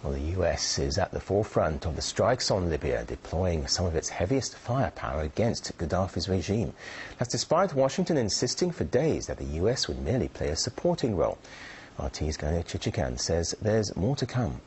Well, the US is at the forefront of the strikes on Libya, deploying some of its heaviest firepower against Gaddafi's regime. That's despite Washington insisting for days that the US would merely play a supporting role. RT's Gania Chichikan says there's more to come.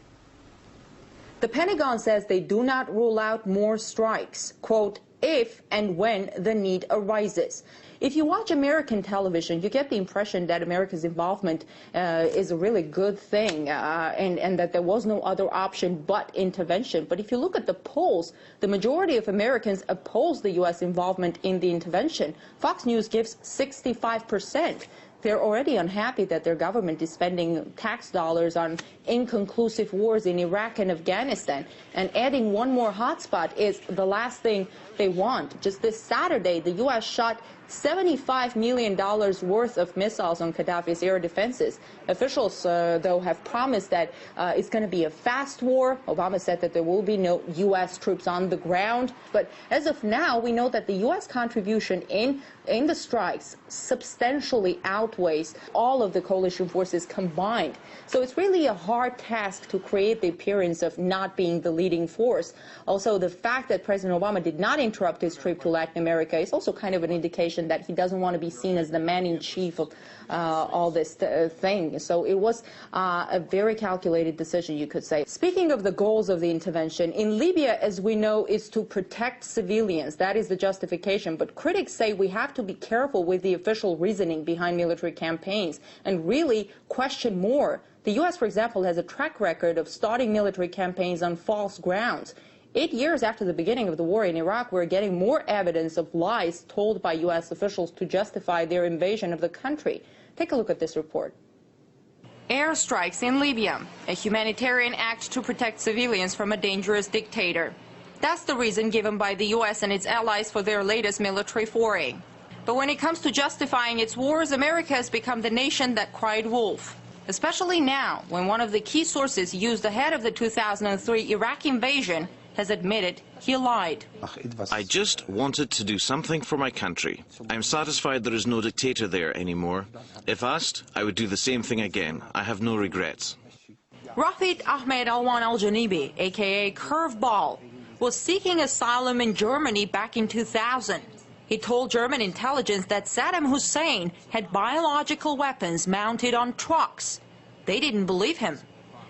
The Pentagon says they do not rule out more strikes, quote, if and when the need arises. If you watch American television, you get the impression that America's involvement is a really good thing and that there was no other option but intervention. But if you look at the polls, the majority of Americans oppose the U.S. involvement in the intervention. Fox News gives 65%. They're already unhappy that their government is spending tax dollars on inconclusive wars in Iraq and Afghanistan. And adding one more hotspot is the last thing they want. Just this Saturday, the U.S. shot $75 million worth of missiles on Gaddafi's air defenses. Officials, though, have promised that it's going to be a fast war. Obama said that there will be no U.S. troops on the ground. But as of now, we know that the U.S. contribution in the strikes substantially outweighs all of the coalition forces combined. So it's really a hard task to create the appearance of not being the leading force. Also, the fact that President Obama did not interrupt his trip to Latin America is also kind of an indication that he doesn't want to be seen as the man-in-chief of all this thing. So it was a very calculated decision, you could say. Speaking of the goals of the intervention, in Libya, as we know, is to protect civilians. That is the justification. But critics say we have to be careful with the official reasoning behind military campaigns and really question more. The U.S., for example, has a track record of starting military campaigns on false grounds. 8 years after the beginning of the war in Iraq, we're getting more evidence of lies told by U.S. officials to justify their invasion of the country. Take a look at this report. Airstrikes in Libya, a humanitarian act to protect civilians from a dangerous dictator. That's the reason given by the U.S. and its allies for their latest military foray. But when it comes to justifying its wars, America has become the nation that cried wolf. Especially now, when one of the key sources used ahead of the 2003 Iraq invasion has admitted he lied. I just wanted to do something for my country. I'm satisfied there is no dictator there anymore. If asked, I would do the same thing again. I have no regrets. Rafid Ahmed Alwan al-Janibi, a.k.a. Curveball, was seeking asylum in Germany back in 2000. He told German intelligence that Saddam Hussein had biological weapons mounted on trucks. They didn't believe him.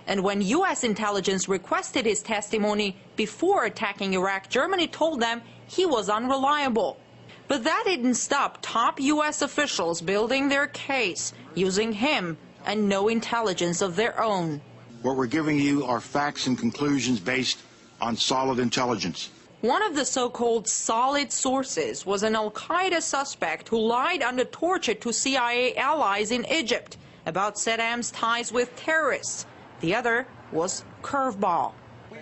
And when U.S. intelligence requested his testimony before attacking Iraq, Germany told them he was unreliable. But that didn't stop top U.S. officials building their case, using him and no intelligence of their own. What we're giving you are facts and conclusions based on solid intelligence. One of the so-called solid sources was an al-Qaeda suspect who lied under torture to CIA allies in Egypt about Saddam's ties with terrorists. The other was Curveball.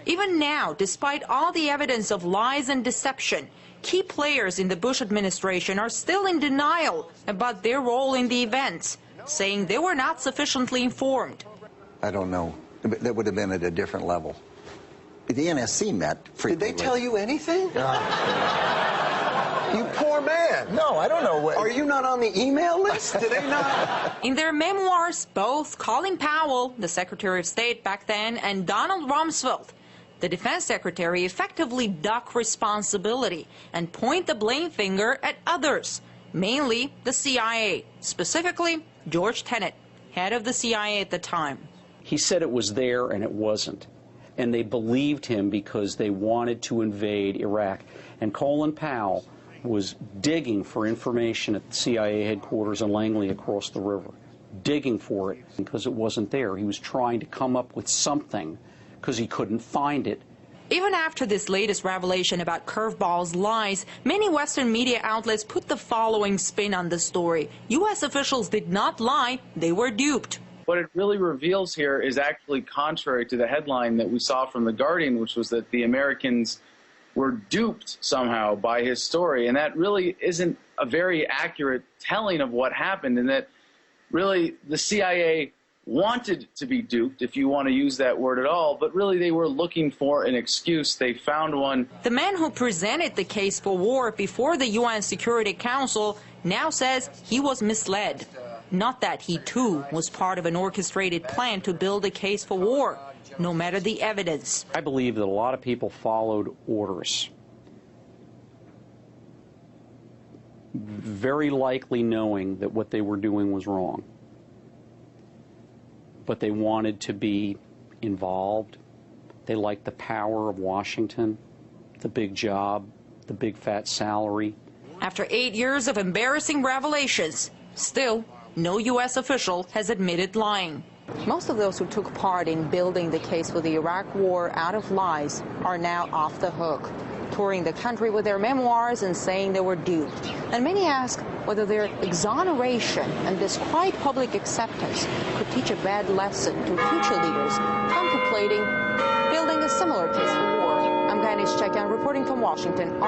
Even now, despite all the evidence of lies and deception, key players in the Bush administration are still in denial about their role in the events, saying they were not sufficiently informed. I don't know. That would have been at a different level. The NSC met frequently. Did they tell you anything? You poor man. No, I don't know what. Are you not on the email list? Did they not? In their memoirs, both Colin Powell, the Secretary of State back then, and Donald Rumsfeld, the Defense Secretary, effectively duck responsibility and point the blame finger at others, mainly the CIA, specifically George Tenet, head of the CIA at the time. He said it was there and it wasn't. And they believed him because they wanted to invade Iraq. And Colin Powell was digging for information at the CIA headquarters in Langley across the river, digging for it because it wasn't there. He was trying to come up with something because he couldn't find it. Even after this latest revelation about Curveball's lies, many Western media outlets put the following spin on the story. U.S. officials did not lie, they were duped. What it really reveals here is actually contrary to the headline that we saw from The Guardian, which was that the Americans were duped somehow by his story. And that really isn't a very accurate telling of what happened, and that really the CIA wanted to be duped, if you want to use that word at all, but really they were looking for an excuse. They found one. The man who presented the case for war before the UN Security Council now says he was misled. Not that he, too, was part of an orchestrated plan to build a case for war. no matter the evidence. I believe that a lot of people followed orders, very likely knowing that what they were doing was wrong. But they wanted to be involved. They liked the power of Washington, the big job, the big fat salary. After 8 years of embarrassing revelations, still no U.S. official has admitted lying. Most of those who took part in building the case for the Iraq War out of lies are now off the hook, touring the country with their memoirs and saying they were duped. And many ask whether their exoneration and this quiet public acceptance could teach a bad lesson to future leaders contemplating building a similar case for war. I'm Ganesh Chekyan reporting from Washington.